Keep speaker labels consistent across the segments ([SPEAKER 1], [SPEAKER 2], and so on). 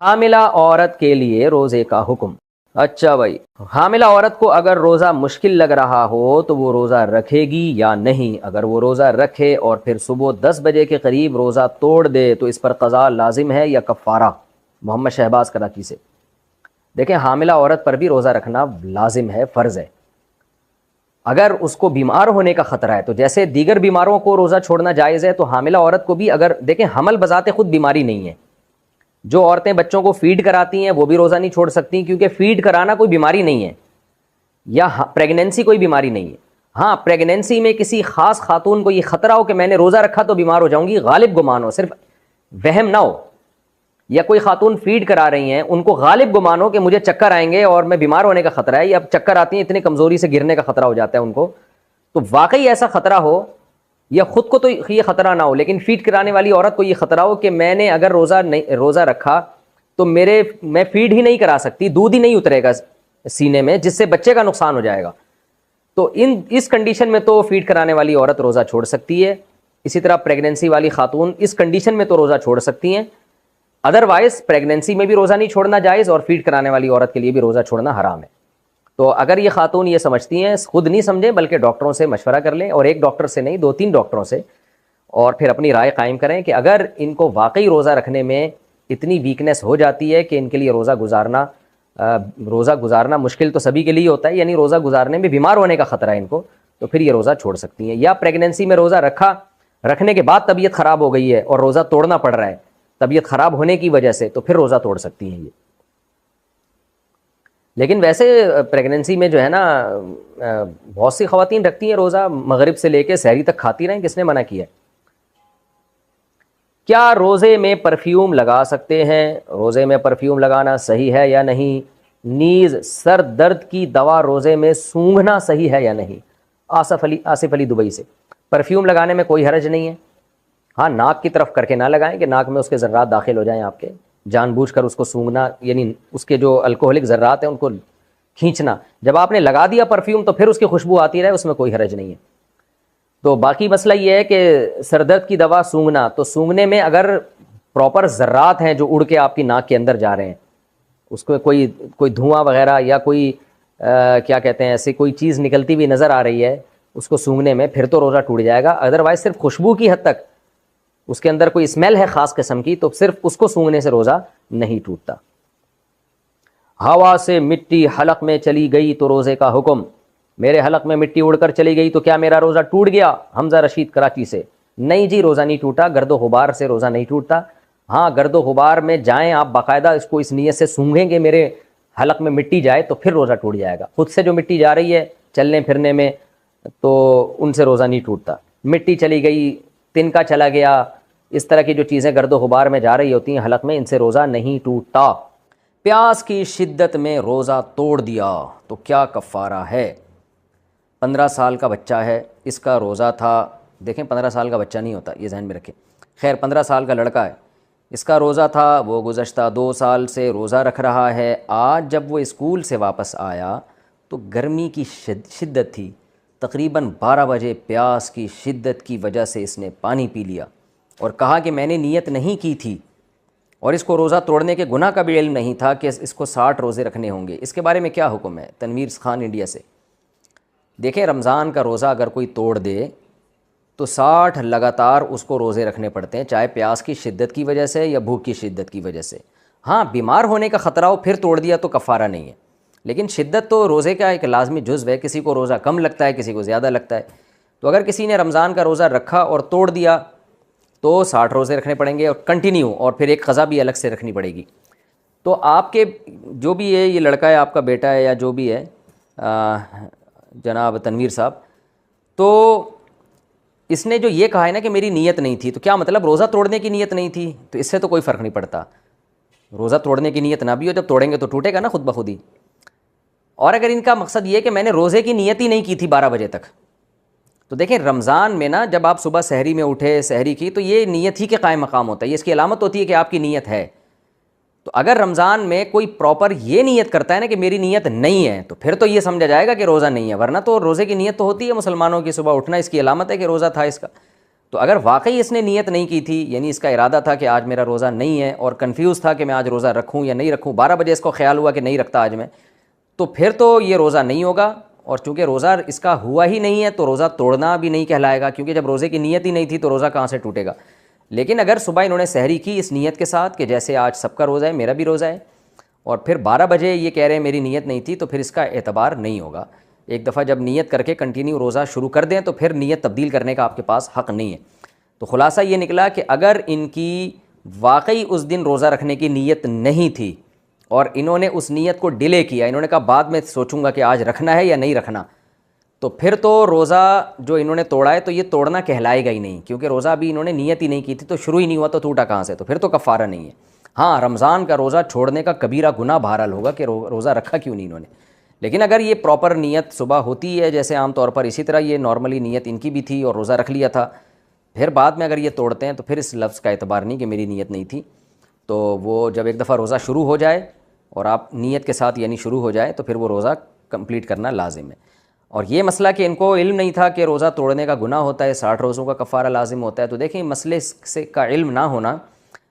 [SPEAKER 1] حاملہ عورت کے لیے روزے کا حکم۔ اچھا بھائی، حاملہ عورت کو اگر روزہ مشکل لگ رہا ہو تو وہ روزہ رکھے گی یا نہیں؟ اگر وہ روزہ رکھے اور پھر صبح 10 بجے کے قریب روزہ توڑ دے تو اس پر قضا لازم ہے یا کفارہ؟ محمد شہباز کراچی سے۔ دیکھیں، حاملہ عورت پر بھی روزہ رکھنا لازم ہے، فرض ہے۔ اگر اس کو بیمار ہونے کا خطرہ ہے تو جیسے دیگر بیماروں کو روزہ چھوڑنا جائز ہے، تو حاملہ عورت کو بھی، اگر دیکھیں حمل بذات خود بیماری نہیں ہے، جو عورتیں بچوں کو فیڈ کراتی ہیں وہ بھی روزہ نہیں چھوڑ سکتی، کیونکہ فیڈ کرانا کوئی بیماری نہیں ہے، یا پریگنینسی کوئی بیماری نہیں ہے۔ ہاں، پریگنینسی میں کسی خاص خاتون کو یہ خطرہ ہو کہ میں نے روزہ رکھا تو بیمار ہو جاؤں گی، غالب گمان ہو، صرف وہم نہ ہو، یا کوئی خاتون فیڈ کرا رہی ہیں ان کو غالب گمان ہو کہ مجھے چکر آئیں گے اور میں بیمار ہونے کا خطرہ ہے، یا چکر آتی ہیں اتنی کمزوری سے گرنے کا خطرہ ہو جاتا ہے ان کو، تو واقعی ایسا خطرہ ہو، یا خود کو تو یہ خطرہ نہ ہو لیکن فیڈ کرانے والی عورت کو یہ خطرہ ہو کہ میں نے اگر روزہ رکھا تو میں فیڈ ہی نہیں کرا سکتی، دودھ ہی نہیں اترے گا سینے میں، جس سے بچے کا نقصان ہو جائے گا، تو اس کنڈیشن میں تو فیڈ کرانے والی عورت روزہ چھوڑ سکتی ہے۔ اسی طرح پریگنینسی والی خاتون اس کنڈیشن میں تو روزہ چھوڑ سکتی ہیں، ادروائز پریگنینسی میں بھی روزہ نہیں چھوڑنا جائز، اور فیڈ کرانے والی عورت کے لیے بھی روزہ چھوڑنا حرام ہے۔ تو اگر یہ خاتون یہ سمجھتی ہیں، خود نہیں سمجھیں بلکہ ڈاکٹروں سے مشورہ کر لیں، اور ایک ڈاکٹر سے نہیں 2-3 ڈاکٹروں سے، اور پھر اپنی رائے قائم کریں کہ اگر ان کو واقعی روزہ رکھنے میں اتنی ویکنیس ہو جاتی ہے کہ ان کے لیے روزہ گزارنا مشکل تو سبھی کے لیے ہوتا ہے، یعنی روزہ گزارنے میں بیمار ہونے کا خطرہ ہے ان کو، تو پھر یہ روزہ چھوڑ سکتی ہیں۔ یا پریگنینسی میں روزہ رکھنے کے بعد طبیعت خراب ہو گئی ہے اور روزہ توڑنا پڑ رہا ہے طبیعت خراب ہونے کی وجہ سے، تو پھر روزہ توڑ سکتی ہیں یہ۔ لیکن ویسے پریگنینسی میں جو ہے نا، بہت سی خواتین رکھتی ہیں روزہ، مغرب سے لے کے سحری تک کھاتی رہیں، کس نے منع کیا ہے؟ کیا روزے میں پرفیوم لگا سکتے ہیں؟ روزے میں پرفیوم لگانا صحیح ہے یا نہیں؟ نیز سر درد کی دوا روزے میں سونگھنا صحیح ہے یا نہیں؟ آصف علی دبئی سے۔ پرفیوم لگانے میں کوئی حرج نہیں ہے، ہاں ناک کی طرف کر کے نہ لگائیں کہ ناک میں اس کے ذرات داخل ہو جائیں آپ کے، جان بوجھ کر اس کو سونگھنا، یعنی اس کے جو الکوہلک ذرات ہیں ان کو کھینچنا۔ جب آپ نے لگا دیا پرفیوم تو پھر اس کی خوشبو آتی رہے، اس میں کوئی حرج نہیں ہے۔ تو باقی مسئلہ یہ ہے کہ سر درد کی دوا سونگھنا، تو سونگھنے میں اگر پراپر ذرات ہیں جو اڑ کے آپ کی ناک کے اندر جا رہے ہیں، اس کو کوئی دھواں وغیرہ یا کوئی کیا کہتے ہیں ایسی کوئی چیز نکلتی ہوئی نظر آ رہی ہے اس کو سونگھنے میں، پھر تو روزہ ٹوٹ جائے گا۔ ادروائز صرف خوشبو کی حد تک، اس کے اندر کوئی اسمیل ہے خاص قسم کی، تو صرف اس کو سونگھنے سے روزہ نہیں ٹوٹتا۔ ہوا سے مٹی حلق میں چلی گئی تو روزے کا حکم۔ میرے حلق میں مٹی اڑ کر چلی گئی تو کیا میرا روزہ ٹوٹ گیا؟ حمزہ رشید کراچی سے۔ نہیں جی، روزہ نہیں ٹوٹا، گرد و غبار سے روزہ نہیں ٹوٹتا۔ ہاں، گرد و غبار میں جائیں آپ باقاعدہ اس کو اس نیت سے سونگھیں گے میرے حلق میں مٹی جائے تو پھر روزہ ٹوٹ جائے گا۔ خود سے جو مٹی جا رہی ہے چلنے پھرنے میں تو ان سے روزہ نہیں ٹوٹتا۔ مٹی چلی گئی، تنکا چلا گیا، اس طرح کی جو چیزیں گرد و غبار میں جا رہی ہوتی ہیں حلق میں، ان سے روزہ نہیں ٹوٹتا۔ پیاس کی شدت میں روزہ توڑ دیا تو کیا کفارہ ہے؟ 15 سال کا بچہ ہے، اس کا روزہ تھا، دیکھیں 15 سال کا بچہ نہیں ہوتا، یہ ذہن میں رکھیں، خیر 15 سال کا لڑکا ہے، اس کا روزہ تھا، وہ گزشتہ 2 سال سے روزہ رکھ رہا ہے۔ آج جب وہ اسکول سے واپس آیا تو گرمی کی شدت تھی، تقریباً 12 بجے پیاس کی شدت کی وجہ سے اس نے پانی پی لیا اور کہا کہ میں نے نیت نہیں کی تھی، اور اس کو روزہ توڑنے کے گناہ کا بھی علم نہیں تھا کہ اس کو 60 روزے رکھنے ہوں گے۔ اس کے بارے میں کیا حکم ہے؟ تنویر خان انڈیا سے۔ دیکھیں، رمضان کا روزہ اگر کوئی توڑ دے تو 60 لگاتار اس کو روزے رکھنے پڑتے ہیں، چاہے پیاس کی شدت کی وجہ سے یا بھوک کی شدت کی وجہ سے۔ ہاں، بیمار ہونے کا خطرہ ہو پھر توڑ دیا تو کفارہ نہیں ہے، لیکن شدت تو روزے کا ایک لازمی جزو ہے، کسی کو روزہ کم لگتا ہے، کسی کو زیادہ لگتا ہے۔ تو اگر کسی نے رمضان کا روزہ رکھا اور توڑ دیا تو 60 روزے رکھنے پڑیں گے اور کنٹینیو، اور پھر ایک قضا بھی الگ سے رکھنی پڑے گی۔ تو آپ کے جو بھی ہے، یہ لڑکا ہے آپ کا بیٹا ہے یا جو بھی ہے جناب تنویر صاحب، تو اس نے جو یہ کہا ہے نا کہ میری نیت نہیں تھی، تو کیا مطلب روزہ توڑنے کی نیت نہیں تھی؟ تو اس سے تو کوئی فرق نہیں پڑتا، روزہ توڑنے کی نیت نہ بھی ہو، جب توڑیں گے تو ٹوٹے گا نا خود بخود ہی۔ اور اگر ان کا مقصد یہ ہے کہ میں نے روزے کی نیت ہی نہیں کی تھی 12 بجے تک، تو دیکھیں رمضان میں نا جب آپ صبح سحری میں اٹھے، سحری کی، تو یہ نیت ہی کے قائم مقام ہوتا ہے، یہ اس کی علامت ہوتی ہے کہ آپ کی نیت ہے۔ تو اگر رمضان میں کوئی پراپر یہ نیت کرتا ہے نا کہ میری نیت نہیں ہے، تو پھر تو یہ سمجھا جائے گا کہ روزہ نہیں ہے، ورنہ تو روزے کی نیت تو ہوتی ہے مسلمانوں کی، صبح اٹھنا اس کی علامت ہے کہ روزہ تھا اس کا۔ تو اگر واقعی اس نے نیت نہیں کی تھی، یعنی اس کا ارادہ تھا کہ آج میرا روزہ نہیں ہے اور کنفیوز تھا کہ میں آج روزہ رکھوں یا نہیں رکھوں، 12 بجے اس کو خیال ہوا کہ نہیں رکھتا آج میں، تو پھر تو یہ روزہ نہیں ہوگا، اور چونکہ روزہ اس کا ہوا ہی نہیں ہے تو روزہ توڑنا بھی نہیں کہلائے گا، کیونکہ جب روزے کی نیت ہی نہیں تھی تو روزہ کہاں سے ٹوٹے گا۔ لیکن اگر صبح انہوں نے سحری کی اس نیت کے ساتھ کہ جیسے آج سب کا روزہ ہے میرا بھی روزہ ہے، اور پھر 12 بجے یہ کہہ رہے ہیں میری نیت نہیں تھی، تو پھر اس کا اعتبار نہیں ہوگا۔ ایک دفعہ جب نیت کر کے کنٹینیو روزہ شروع کر دیں تو پھر نیت تبدیل کرنے کا آپ کے پاس حق نہیں ہے۔ تو خلاصہ یہ نکلا کہ اگر ان کی واقعی اس دن روزہ رکھنے کی نیت نہیں تھی اور انہوں نے اس نیت کو ڈیلے کیا، انہوں نے کہا بعد میں سوچوں گا کہ آج رکھنا ہے یا نہیں رکھنا، تو پھر تو روزہ جو انہوں نے توڑا ہے تو یہ توڑنا کہلائے گا ہی نہیں، کیونکہ روزہ بھی انہوں نے نیت ہی نہیں کی تھی، تو شروع ہی نہیں ہوا تو ٹوٹا کہاں سے، تو پھر تو کفارہ نہیں ہے۔ ہاں، رمضان کا روزہ چھوڑنے کا کبیرہ گناہ بہرحال ہوگا کہ روزہ رکھا کیوں نہیں انہوں نے، لیکن اگر یہ پراپر نیت صبح ہوتی ہے جیسے عام طور پر، اسی طرح یہ نارملی نیت ان کی بھی تھی اور روزہ رکھ لیا تھا، پھر بعد میں اگر یہ توڑتے ہیں تو پھر اس لفظ کا اعتبار نہیں کہ میری نیت نہیں تھی۔ تو وہ جب ایک دفعہ روزہ شروع ہو جائے اور آپ نیت کے ساتھ یعنی شروع ہو جائے تو پھر وہ روزہ کمپلیٹ کرنا لازم ہے۔ اور یہ مسئلہ کہ ان کو علم نہیں تھا کہ روزہ توڑنے کا گناہ ہوتا ہے، 60 روزوں کا کفارہ لازم ہوتا ہے، تو دیکھیں مسئلے سے کا علم نہ ہونا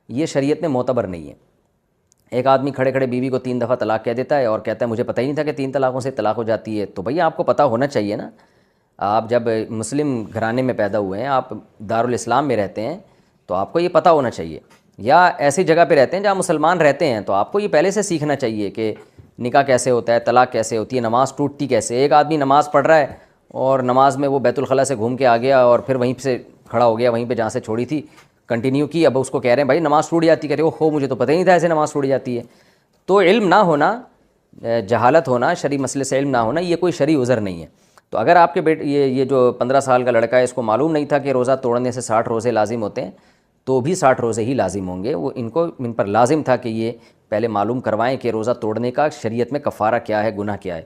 [SPEAKER 1] یہ شریعت میں معتبر نہیں ہے۔ ایک آدمی کھڑے کھڑے بیوی کو 3 دفعہ طلاق کہہ دیتا ہے اور کہتا ہے مجھے پتہ ہی نہیں تھا کہ 3 طلاقوں سے طلاق ہو جاتی ہے، تو بھئی آپ کو پتہ ہونا چاہیے نا۔ آپ جب مسلم گھرانے میں پیدا ہوئے ہیں، آپ دارالاسلام میں رہتے ہیں، تو آپ کو یہ پتہ ہونا چاہیے، یا ایسی جگہ پہ رہتے ہیں جہاں مسلمان رہتے ہیں تو آپ کو یہ پہلے سے سیکھنا چاہیے کہ نکاح کیسے ہوتا ہے، طلاق کیسے ہوتی ہے، نماز ٹوٹتی کیسے۔ ایک آدمی نماز پڑھ رہا ہے اور نماز میں وہ بیت الخلاء سے گھوم کے آ گیا اور پھر وہیں سے کھڑا ہو گیا، وہیں پہ جہاں سے چھوڑی تھی کنٹینیو کی، اب اس کو کہہ رہے ہیں بھائی نماز ٹوٹ جاتی، کہہ رہے ہو مجھے تو پتہ ہی نہیں تھا ایسے نماز ٹوٹ جاتی ہے۔ تو علم نہ ہونا، جہالت ہونا، شرعی مسئلے سے علم نہ ہونا، یہ کوئی شرعی عذر نہیں ہے۔ تو اگر آپ کے یہ جو 15 سال کا لڑکا ہے اس کو معلوم نہیں تھا کہ روزہ توڑنے سے 60 روزے لازم ہوتے ہیں، تو بھی 60 روزے ہی لازم ہوں گے، وہ ان پر لازم تھا کہ یہ پہلے معلوم کروائیں کہ روزہ توڑنے کا شریعت میں کفارہ کیا ہے، گناہ کیا ہے۔